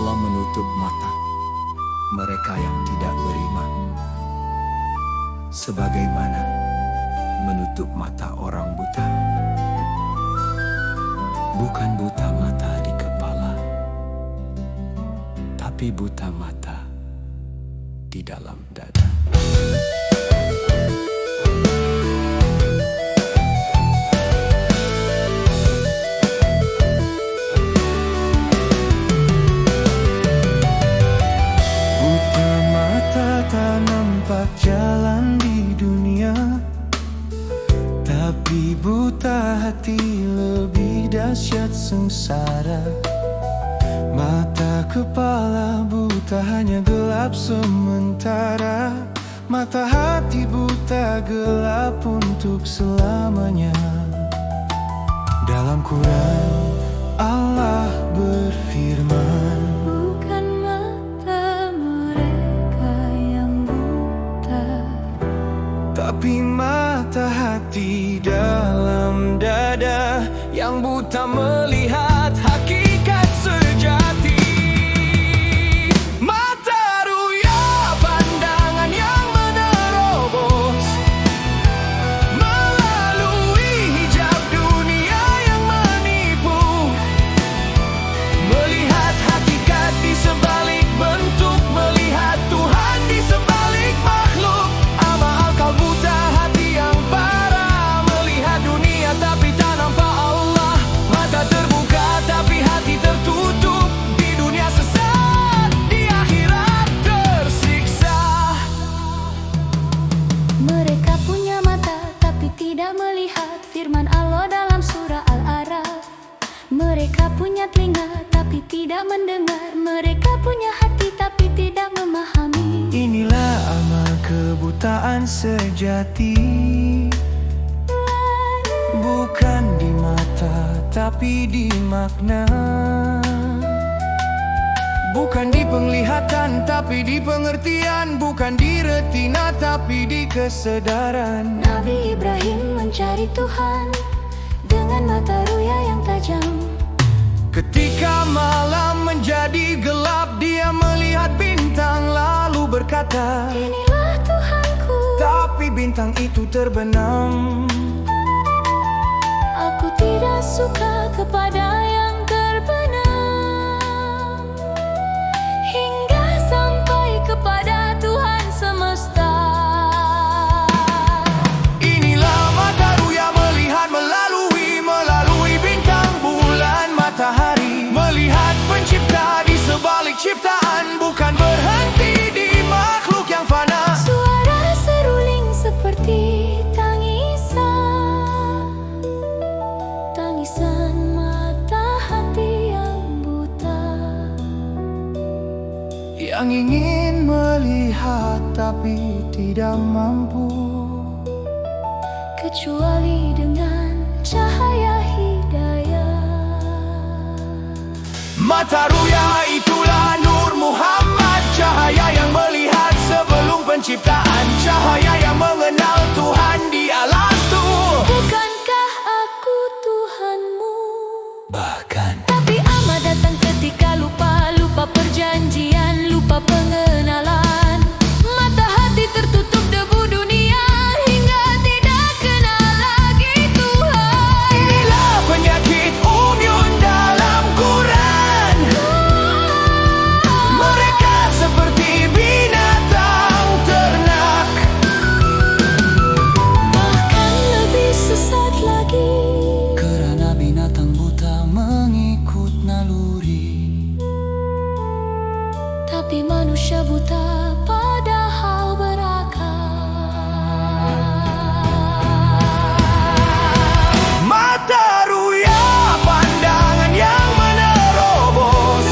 Allah menutup mata mereka yang tidak beriman, sebagaimana menutup mata orang buta. Bukan buta mata di kepala, tapi buta mata di dalam dada. Buta mata tak nampak jalan di dunia, tapi buta hati lebih dahsyat sengsara. Mata kepala buta hanya gelap sementara, mata hati buta gelap untuk selamanya. Dalam Quran Allah berfirman, bukan mata mereka yang buta, tapi mata hati dalam dada. Yang buta melihat hakikat sejati. Mata ruya pandangan yang menerobos melalui hijab dunia yang menipu, melihat hakikat di sebalik bentuk, melihat Tuhan di sebalik makhluk. Ama akal buta hati yang parah, melihat dunia tapi tak nampak Allah. Mata terbuka tapi hati tertutup, di dunia sesat, di akhirat tersiksa. mereka punya mata tapi tidak melihat firman Allah dalam surah Al-A'raf. Mereka punya telinga tapi tidak mendengar, mereka punya hati tapi tidak memahami. Inilah amal kebutaan sejati, bukan di mata tapi di makna, bukan di penglihatan tapi di pengertian, bukan di retina tapi di kesedaran. Nabi Ibrahim mencari Tuhan dengan mata ruya yang tajam. Ketika malam menjadi gelap, dia melihat bintang lalu berkata, Inilah Tuhanku, tapi bintang itu terbenam. aku tidak suka kepada yang terbenam, hingga sampai kepada Tuhan semesta. Inilah mata ruya melihat melalui bintang, bulan, matahari, melihat pencipta di sebalik ciptaan, bukan berhenti di makhluk yang fana. Suara seruling seperti tangisan mata hati yang buta, Yang ingin melihat tapi tidak mampu, kecuali dengan cahaya hidayah. mata ruya itulah Nur Muhammad, cahaya yang melihat sebelum penciptaan, cahaya yang mengenal Tuhan di Alastu. Bukankah aku Tuhanmu? Bahkan Tapi amat datang ketika lupa perjanjian, lupa pengenalan. Mata hati tertutup debu dunia, hingga tidak kenal lagi Tuhan. inilah penyakit umyun dalam Quran. Mereka seperti binatang ternak, Bahkan lebih sesat lagi, karena binatang buta mengikut naluri. tapi manusia buta padahal berakal. Mata ruya pandangan yang menerobos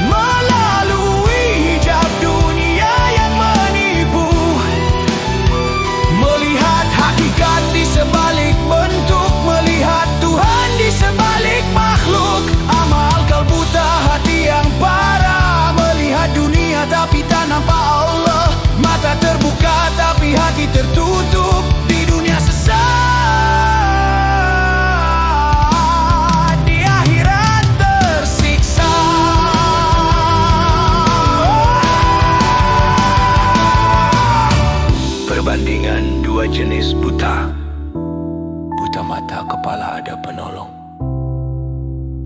melalui hijab dunia yang menipu, melihat hakikat di sebalik bentuk, melihat Tuhan di sebalik makhluk. Amal kal buta hati yang parah, melihat dunia mata, kepala ada penolong.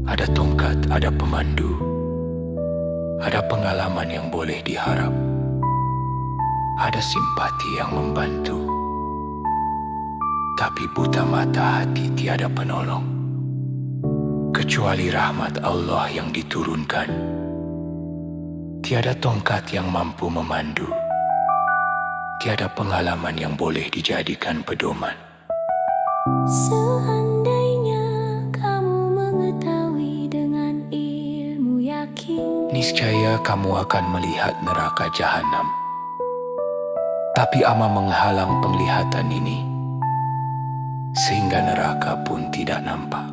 Ada tongkat, ada pemandu. Ada pengalaman yang boleh diharap. Ada simpati yang membantu. Tapi buta mata hati tiada penolong, kecuali rahmat Allah yang diturunkan. Tiada tongkat yang mampu memandu. Tiada pengalaman yang boleh dijadikan pedoman. Seandainya kamu mengetahui dengan ilmu yakin, Niscaya kamu akan melihat neraka jahanam. Tapi ama menghalang penglihatan ini, sehingga neraka pun tidak nampak.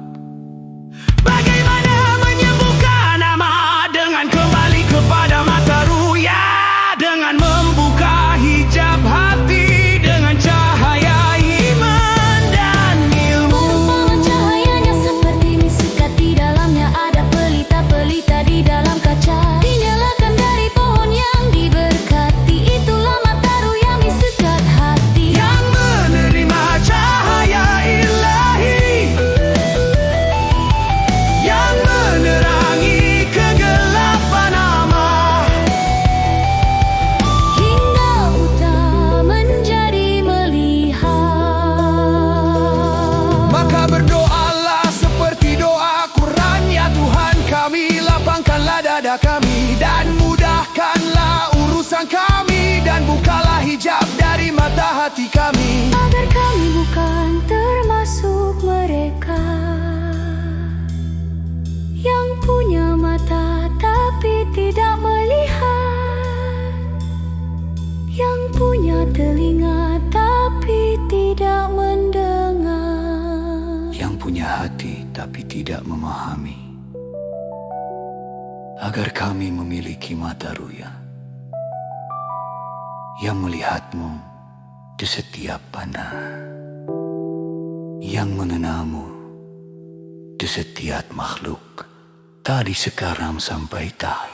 Bagaimana menyembuhkan ama dengan kembali kepada mata ruya, dengan membuka hijab hati dengan cahaya iman dan ilmu. Terpawan cahayanya seperti misikat, di dalamnya ada pelita-pelita di dalam kaca. Dinyalakan dari pohon yang diberkati, itulah mata ruya misikat hati. Yang menerima cahaya ilahi, yang menerangi kegelapan ama, Hingga buta menjadi melihat. maka berdoalah seperti doa Quran. Ya Tuhan kami, lapangkanlah dada kami dan mudahkanlah urusan kami, dan bukalah hijab dari mata hati kami, Agar kami bukan termasuk mereka yang punya mata tapi tidak melihat, yang punya telinga tapi tidak mendengar. Yang punya hati tapi tidak memahami. Agar kami memiliki mata ruya yang melihatmu di setiap panah, yang mengenalmu di setiap makhluk, tadi sekarang sampai tak.